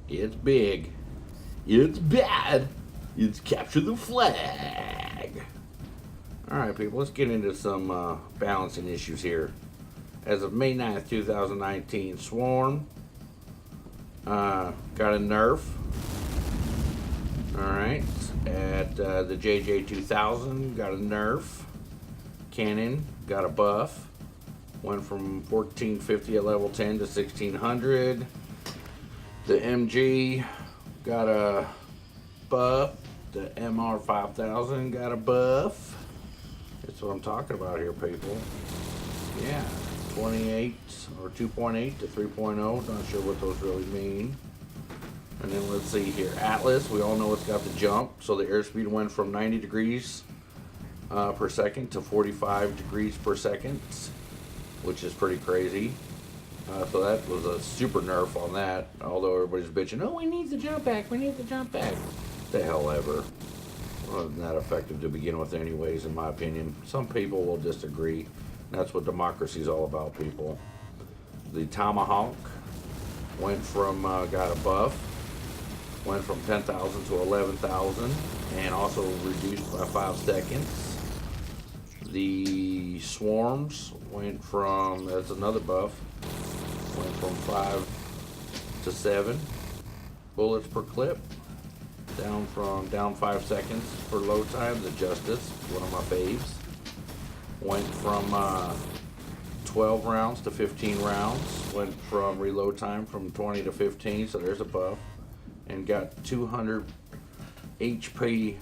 It's big. It's bad. It's capture the flag. Alright, people, let's get into some balancing issues here. As of May 9th, 2019, Swarm got a nerf. Alright, at the JJ2000 got a nerf. Cannon got a buff. Went from 1450 at level 10 to 1600. The MG got a buff. The MR5000 got a buff. That's what I'm talking about here, people. Yeah, 28 or 2.8 to 3.0. Not sure what those really mean. And then let's see here. Atlas, we all know it's got the jump. So the airspeed went from 90 degrees per second to 45 degrees per second, which is pretty crazy. So that was a super nerf on that. Although everybody's bitching, oh, we need the jump back. We need the jump back. The hell ever. Wasn't that effective to begin with anyways, in my opinion. Some people will disagree. That's what democracy is all about, people. The Tomahawk went from, got a buff. Went from 10,000 to 11,000. And also reduced by 5 seconds. The Swarms went from, that's another buff. Went from 5 to 7 bullets per clip. Down 5 seconds for load time. The Justice, one of my faves, went from 12 rounds to 15 rounds. Went from reload time from 20 to 15, so there's a buff. And got 200 HP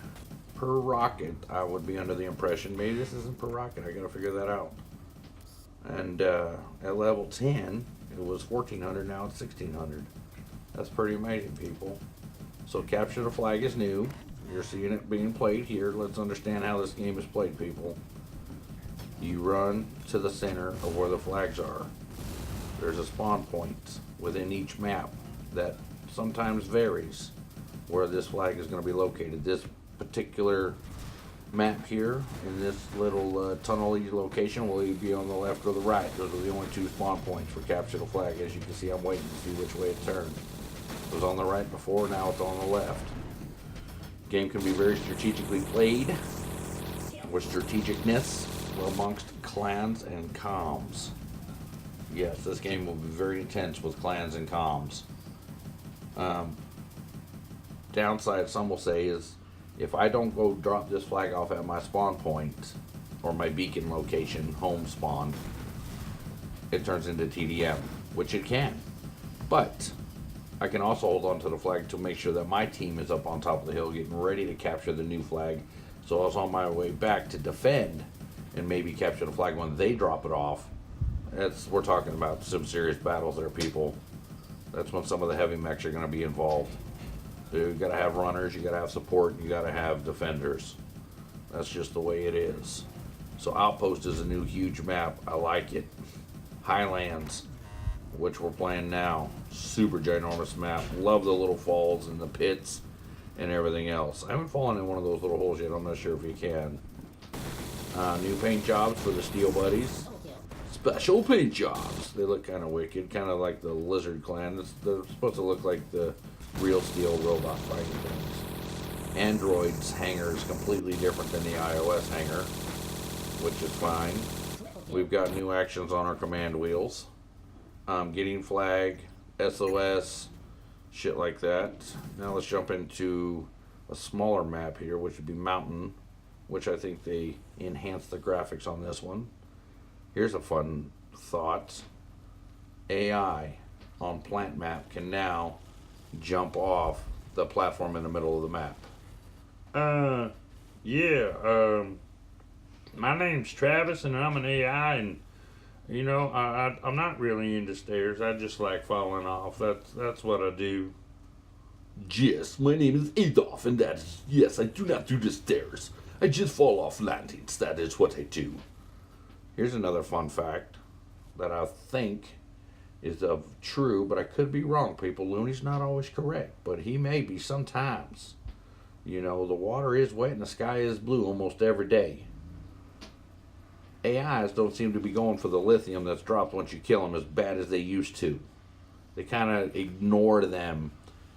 per rocket. I would be under the impression maybe this isn't per rocket. I gotta figure that out. And at level 10, it was 1400. Now it's 1600. That's pretty amazing, people. So capture the flag is new. You're seeing it being played here. Let's understand how this game is played, people. You run to the center of where the flags are. There's a spawn point within each map that sometimes varies where this flag is going to be located. This particular map here in this little tunnel-y location will either be on the left or the right. Those are the only 2 spawn points for capture the flag. As you can see, I'm waiting to see which way it turns. It was on the right before, now it's on the left. Game can be very strategically played with strategicness amongst clans and comms. Yes, this game will be very intense with clans and comms. Downside, some will say, is if I don't go drop this flag off at my spawn point or my beacon location, home spawn, it turns into TDM, which it can. But I can also hold on to the flag to make sure that my team is up on top of the hill getting ready to capture the new flag. So I was on my way back to defend and maybe capture the flag when they drop it off. We're talking about some serious battles there, people. That's when some of the heavy mechs are going to be involved. You got to have runners, you got to have support, you got to have defenders. That's just the way it is. So Outpost is a new huge map. I like it. Highlands, which we're playing now, super ginormous map. Love the little falls and the pits and everything else. I haven't fallen in one of those little holes yet. I'm not sure if you can. New paint jobs for the Steel Buddies. Special paint jobs. They look kind of wicked, kind of like the Lizard Clan. They're supposed to look like the real steel robot fighting things. Android's hanger is completely different than the iOS hanger, which is fine. We've got new actions on our command wheels. Getting flag, SOS, shit like that. Now let's jump into a smaller map here, which would be Mountain, which I think they enhanced the graphics on this one. Here's a fun thought. AI on plant map can now jump off the platform in the middle of the map. My name's Travis and I'm an AI, and you know, I'm not really into stairs. I just like falling off. That's what I do. Yes, my name is Adolf, and yes, I do not do the stairs. I just fall off landings. That is what I do. Here's another fun fact that I think is true, but I could be wrong, people. Looney's not always correct, but he may be sometimes. You know, the water is wet and the sky is blue almost every day. AIs don't seem to be going for the lithium that's dropped once you kill them as bad as they used to. They kind of ignore them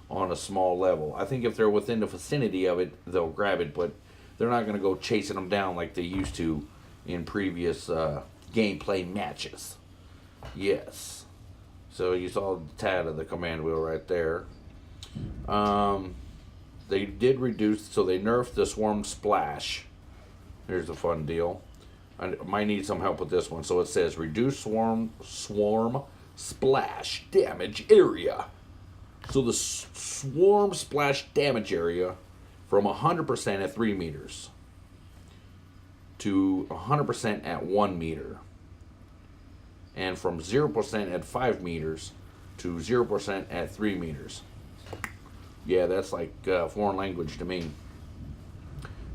on a small level. I think if they're within the vicinity of it, they'll grab it, but they're not going to go chasing them down like they used to in previous gameplay matches. Yes. So you saw the tad of the command wheel right there. They did reduce, so they nerfed the swarm splash. Here's the fun deal. I might need some help with this one. So it says reduce swarm splash damage area. So the swarm splash damage area from 100% at 3 meters to 100% at 1 meter. And from 0% at 5 meters to 0% at 3 meters. Yeah, that's like foreign language to me.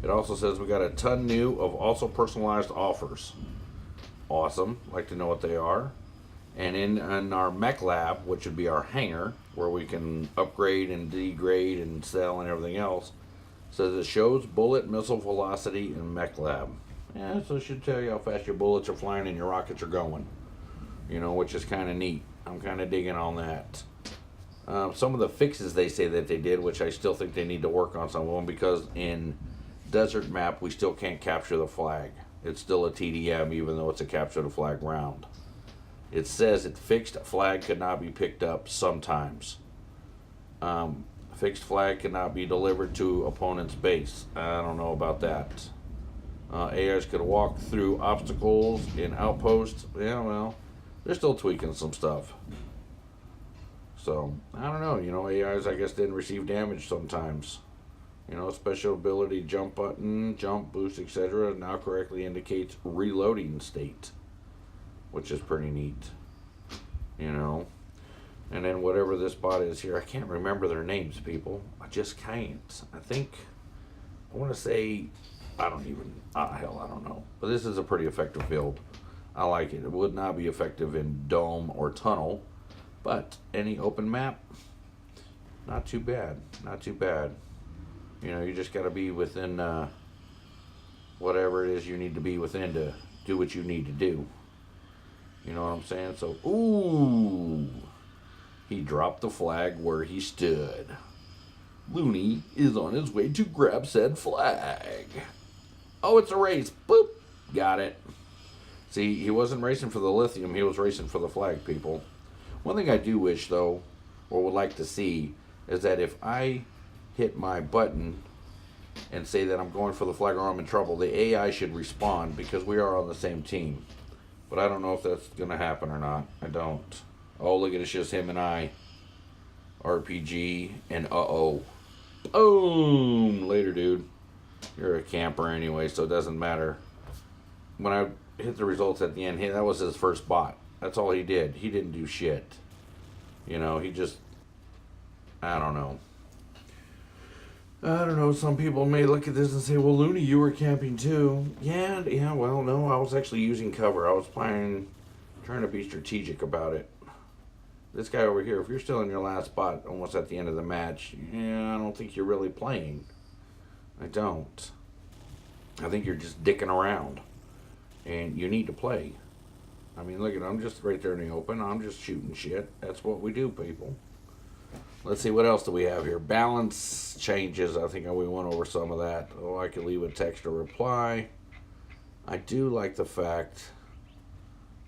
It also says we got a ton new of also personalized offers. Awesome. Like to know what they are. And in our mech lab, which would be our hangar, where we can upgrade and degrade and sell and everything else, says it shows bullet missile velocity in mech lab. Yeah, so it should tell you how fast your bullets are flying and your rockets are going. You know, which is kind of neat. I'm kind of digging on that. Some of the fixes they say that they did, which I still think they need to work on some of them, because in desert map we still can't capture the flag. It's still a TDM even though it's a capture the flag round. It says it fixed flag could not be picked up sometimes. Fixed flag cannot be delivered to opponent's base. I don't know about that. AIs could walk through obstacles in outposts. Yeah, well, they're still tweaking some stuff. So, I don't know. You know, AIs, I guess, didn't receive damage sometimes. You know, special ability jump button, jump, boost, etc. now correctly indicates reloading state, which is pretty neat. You know. And then whatever this bot is here, I can't remember their names, people. I just can't. I think, I want to say, I don't know. But this is a pretty effective build. I like it. It would not be effective in dome or tunnel, but any open map, not too bad. Not too bad. You know, you just got to be within whatever it is you need to be within to do what you need to do. You know what I'm saying? So, ooh, he dropped the flag where he stood. Looney is on his way to grab said flag. Oh, it's a race. Boop. Got it. See, he wasn't racing for the lithium. He was racing for the flag, people. One thing I do wish, though, or would like to see, is that if I hit my button and say that I'm going for the flag or I'm in trouble, the AI should respond because we are on the same team. But I don't know if that's going to happen or not. I don't. Oh, look at it. It's just him and I. RPG and uh-oh. Boom! Later, dude. You're a camper anyway, so it doesn't matter. When I hit the results at the end, that was his first bot. That's all he did. He didn't do shit. You know, he just... I don't know. I don't know. Some people may look at this and say, well, Looney, you were camping too. Yeah, well, no, I was actually using cover. I was trying to be strategic about it. This guy over here, if you're still in your last spot almost at the end of the match, yeah, I don't think you're really playing. I don't. I think you're just dicking around. And you need to play. I mean, look at I'm just right there in the open. I'm just shooting shit. That's what we do, people. Let's see, what else do we have here? Balance changes. I think we went over some of that. Oh, I could leave a text or reply. I do like the fact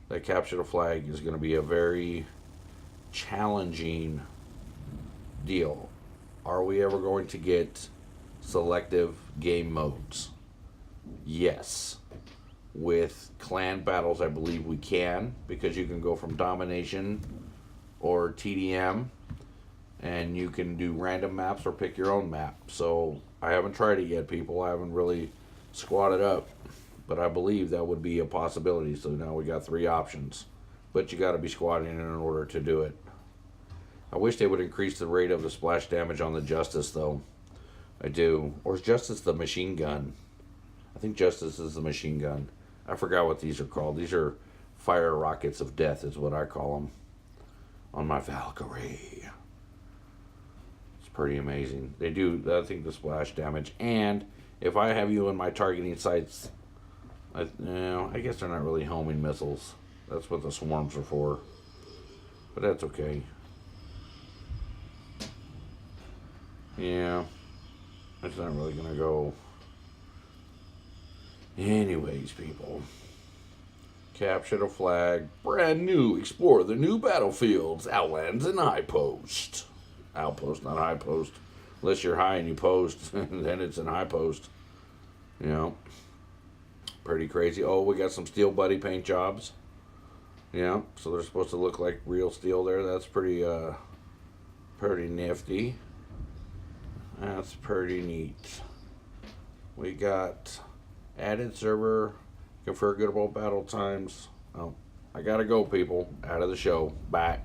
that capture the flag is going to be a very challenging deal. Are we ever going to get selective game modes? Yes. With clan battles, I believe we can, because you can go from domination or TDM, and you can do random maps or pick your own map. So I haven't tried it yet, people. I haven't really squatted up, but I believe that would be a possibility. So now we got 3 options, but you got to be squatting in order to do it. I wish they would increase the rate of the splash damage on the Justice, though. I do. Or is Justice the machine gun? I think Justice is the machine gun. I forgot what these are called. These are fire rockets of death is what I call them on my Valkyrie. It's pretty amazing. They do, I think, the splash damage. And if I have you in my targeting sights, I guess they're not really homing missiles. That's what the swarms are for. But that's okay. Yeah. It's not really gonna go. Anyways, people. Capture the flag. Brand new. Explore the new battlefields, outlands, and high post. Outpost, not high post. Unless you're high and you post, then it's an high post. You know. Pretty crazy. Oh, we got some steel buddy paint jobs. Yeah, so they're supposed to look like real steel there. That's pretty nifty. That's pretty neat. We got added server, configurable battle times. Oh, I gotta go, people. Out of the show. Bye.